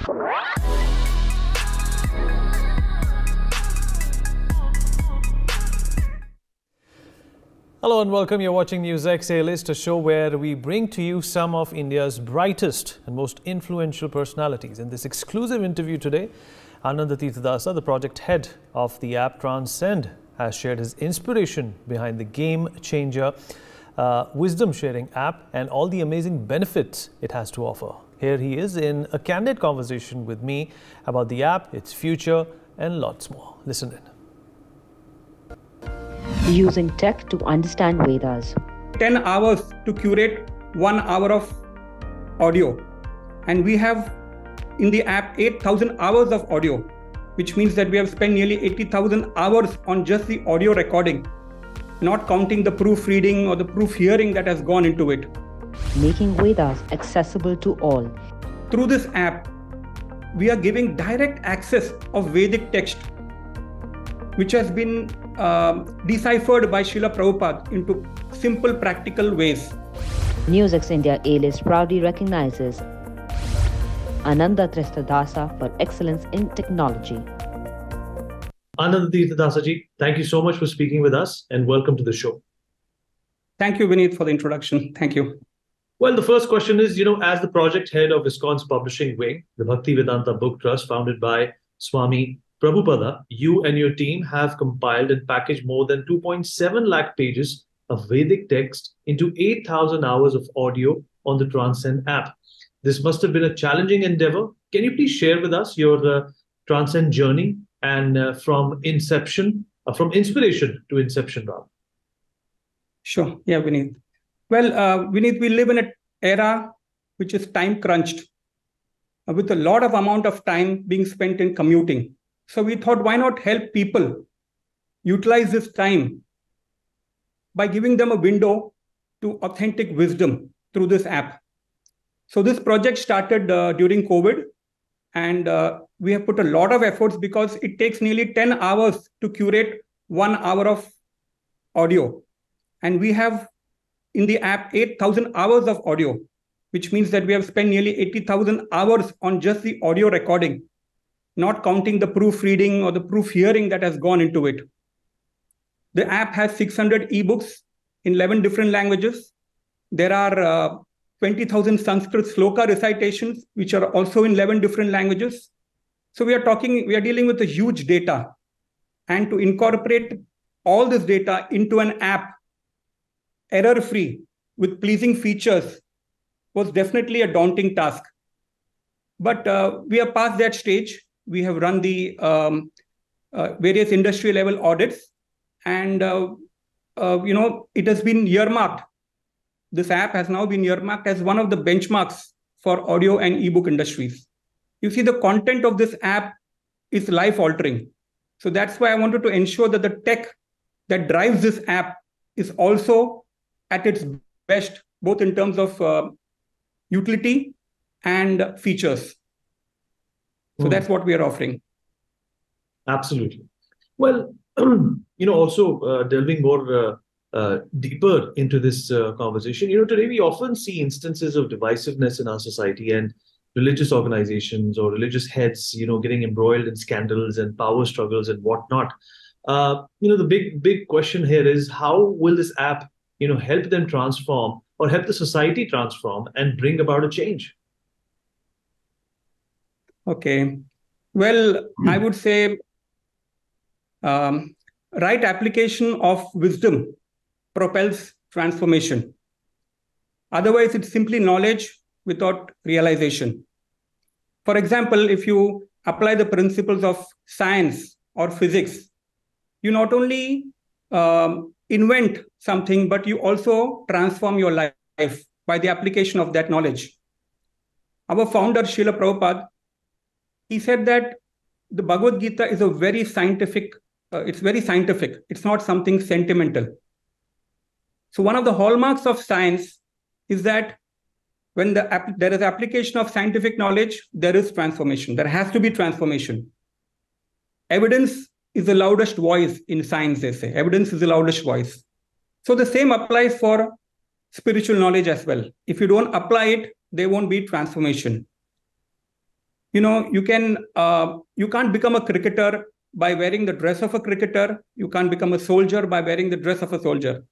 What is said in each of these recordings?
Hello and welcome. You're watching NewsX A-List, a show where we bring to you some of India's brightest and most influential personalities. In this exclusive interview today, Ananda Tirtha Dasa, the project head of the app Transcend, has shared his inspiration behind the game-changer wisdom-sharing app and all the amazing benefits it has to offer. Here he is in a candid conversation with me about the app, its future, and lots more. Listen in. Using tech to understand Vedas. 10 hours to curate 1 hour of audio. And we have in the app 8,000 hours of audio, which means that we have spent nearly 80,000 hours on just the audio recording, not counting the proofreading or the proof hearing that has gone into it. Making Vedas accessible to all. Through this app, we are giving direct access of Vedic text, which has been deciphered by Srila Prabhupada into simple, practical ways. NewsX India A-List proudly recognizes Ananda Tirtha Dasa for excellence in technology. Ananda Tirtha Dasa ji, thank you so much for speaking with us and welcome to the show. Thank you, Vineet, for the introduction. Thank you. Well, the first question is, as the project head of ISKCON's publishing wing, the Bhaktivedanta Book Trust, founded by Swami Prabhupada, you and your team have compiled and packaged more than 2.7 lakh pages of Vedic text into 8,000 hours of audio on the Transcend app. This must have been a challenging endeavor. Can you please share with us your Transcend journey and from inspiration to inception, rather? Sure. Yeah, Vineet. Well, Vineet, we live in an era which is time crunched with a lot of amount of time being spent in commuting. So we thought, why not help people utilize this time by giving them a window to authentic wisdom through this app. So this project started during COVID, and we have put a lot of efforts because it takes nearly 10 hours to curate 1 hour of audio. And we have in the app 8,000 hours of audio, which means that we have spent nearly 80,000 hours on just the audio recording, not counting the proofreading or the proof hearing that has gone into it. The app has 600 eBooks in 11 different languages. There are 20,000 Sanskrit sloka recitations, which are also in 11 different languages. So we are dealing with a huge data. And to incorporate all this data into an app, error-free, with pleasing features, was definitely a daunting task. But we are past that stage. We have run the various industry level audits, and it has been earmarked. This app has now been earmarked as one of the benchmarks for audio and ebook industries. You see, the content of this app is life altering. So that's why I wanted to ensure that the tech that drives this app is also at its best, both in terms of utility and features. So that's what we are offering. Absolutely. Well, also delving more deeper into this conversation, today we often see instances of divisiveness in our society and religious organizations or religious heads, getting embroiled in scandals and power struggles and whatnot. The big question here is, how will this app, help them transform or help the society transform and bring about a change? Okay. Well, I would say right application of wisdom propels transformation. Otherwise, it's simply knowledge without realization. For example, if you apply the principles of science or physics, you not only invent something, but you also transform your life by the application of that knowledge. Our founder, Srila Prabhupada, he said that the Bhagavad Gita is a very scientific, it's very scientific. It's not something sentimental. So one of the hallmarks of science is that when there is application of scientific knowledge, there is transformation. There has to be transformation. Evidence is the loudest voice in science, they say. Evidence is the loudest voice. So the same applies for spiritual knowledge as well. If you don't apply it, there won't be transformation. you can't become a cricketer by wearing the dress of a cricketer. You can't become a soldier by wearing the dress of a soldier.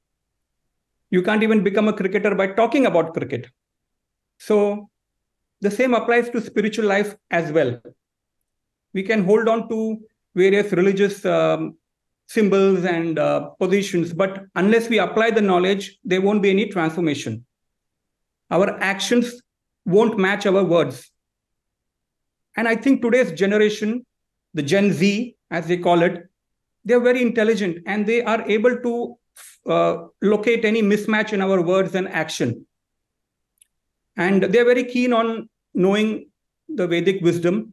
You can't even become a cricketer by talking about cricket. So the same applies to spiritual life as well. We can hold on to various religious symbols and positions, but unless we apply the knowledge, there won't be any transformation. Our actions won't match our words. And I think today's generation, the Gen Z, as they call it, they're very intelligent and they are able to locate any mismatch in our words and action. And they're very keen on knowing the Vedic wisdom.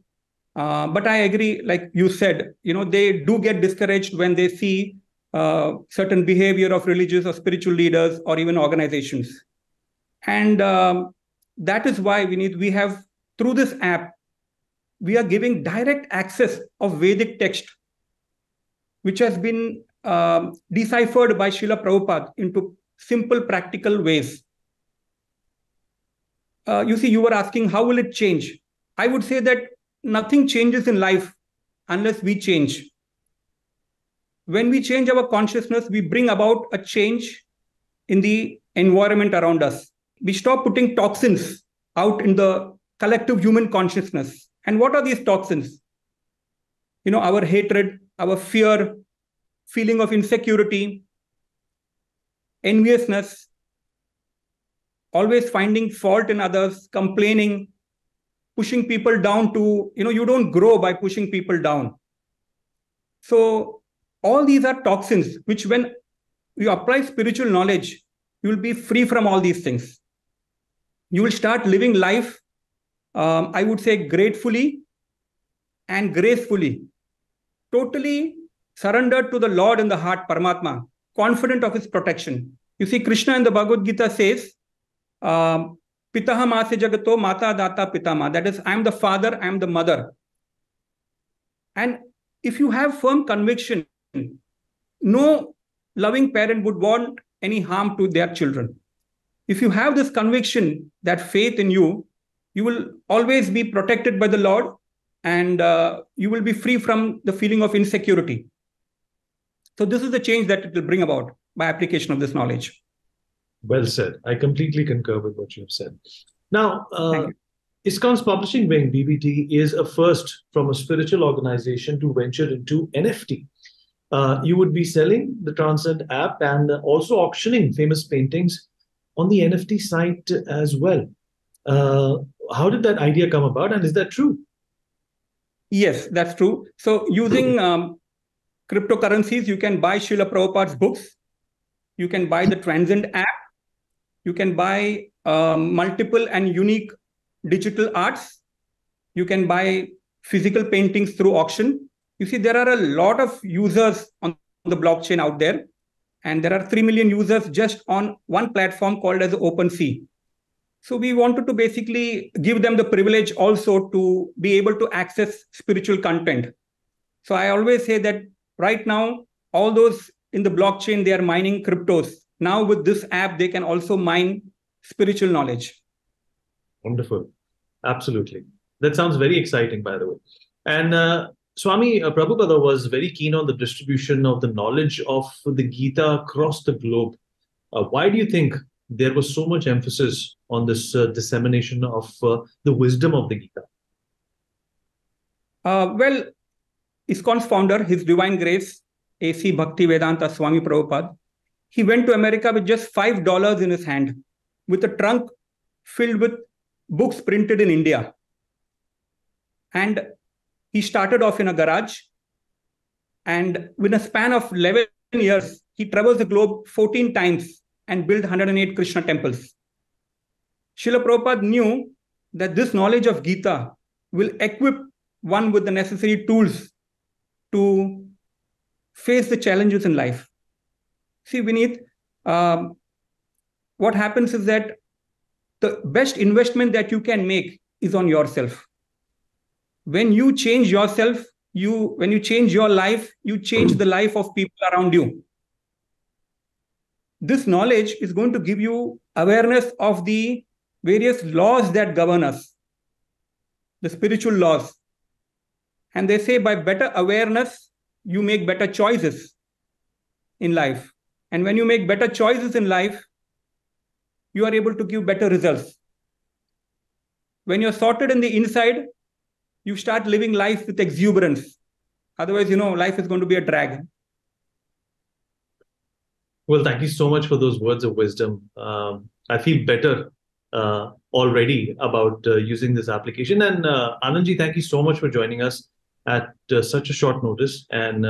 But I agree, like you said, they do get discouraged when they see certain behavior of religious or spiritual leaders or even organizations. And that is why we have, through this app, we are giving direct access of Vedic text, which has been deciphered by Srila Prabhupada into simple, practical ways. You were asking, how will it change? I would say that nothing changes in life unless we change. When we change our consciousness, we bring about a change in the environment around us. We stop putting toxins out in the collective human consciousness. And what are these toxins? Our hatred, our fear, feeling of insecurity, enviousness, always finding fault in others, complaining, pushing people down to, you don't grow by pushing people down. So all these are toxins, which when you apply spiritual knowledge, you will be free from all these things. You will start living life, I would say, gratefully and gracefully, totally surrendered to the Lord in the heart, Paramatma, confident of his protection. You see, Krishna in the Bhagavad Gita says, Pitaha Mase Jagato Mata Data Pitama. That is, I am the father, I am the mother. And if you have firm conviction, no loving parent would want any harm to their children. If you have this conviction, that faith in you, you will always be protected by the Lord and you will be free from the feeling of insecurity. So this is the change that it will bring about by application of this knowledge. Well said. I completely concur with what you have said. Now, ISKCON's publishing wing, BBT, is a first from a spiritual organization to venture into NFT. You would be selling the Transcend app and also auctioning famous paintings on the NFT site as well. How did that idea come about, and is that true? Yes, that's true. So using cryptocurrencies, you can buy Srila Prabhupada's books. You can buy the Transcend app. You can buy multiple and unique digital arts. You can buy physical paintings through auction. You see, there are a lot of users on the blockchain out there. And there are 3 million users just on one platform called as OpenSea. So we wanted to basically give them the privilege also to be able to access spiritual content. So I always say that right now, all those in the blockchain, they are mining cryptos. Now with this app, they can also mine spiritual knowledge. Wonderful. Absolutely. That sounds very exciting, by the way. And Swami Prabhupada was very keen on the distribution of the knowledge of the Gita across the globe. Why do you think there was so much emphasis on this dissemination of the wisdom of the Gita? Well, ISKCON's founder, His Divine Grace A.C. Bhaktivedanta Swami Prabhupada, he went to America with just $5 in his hand, with a trunk filled with books printed in India. And he started off in a garage, and within a span of 11 years, he traversed the globe 14 times and built 108 Krishna temples. Srila Prabhupada knew that this knowledge of Gita will equip one with the necessary tools to face the challenges in life. See, Vineet, what happens is that the best investment that you can make is on yourself. When you change yourself, when you change your life, you change the life of people around you. This knowledge is going to give you awareness of the various laws that govern us. the spiritual laws. And they say by better awareness, you make better choices in life. And when you make better choices in life, you are able to give better results. When you're sorted in the inside, you start living life with exuberance. Otherwise, life is going to be a drag. Well, thank you so much for those words of wisdom. I feel better already about using this application. And Anandji, thank you so much for joining us at such a short notice and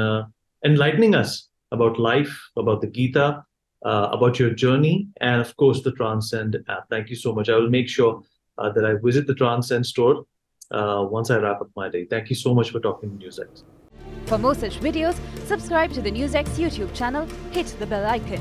enlightening us about life, about the Gita, about your journey, and of course, the Transcend app. Thank you so much. I will make sure that I visit the Transcend store once I wrap up my day. Thank you so much for talking to NewsX. For more such videos, subscribe to the NewsX YouTube channel, hit the bell icon.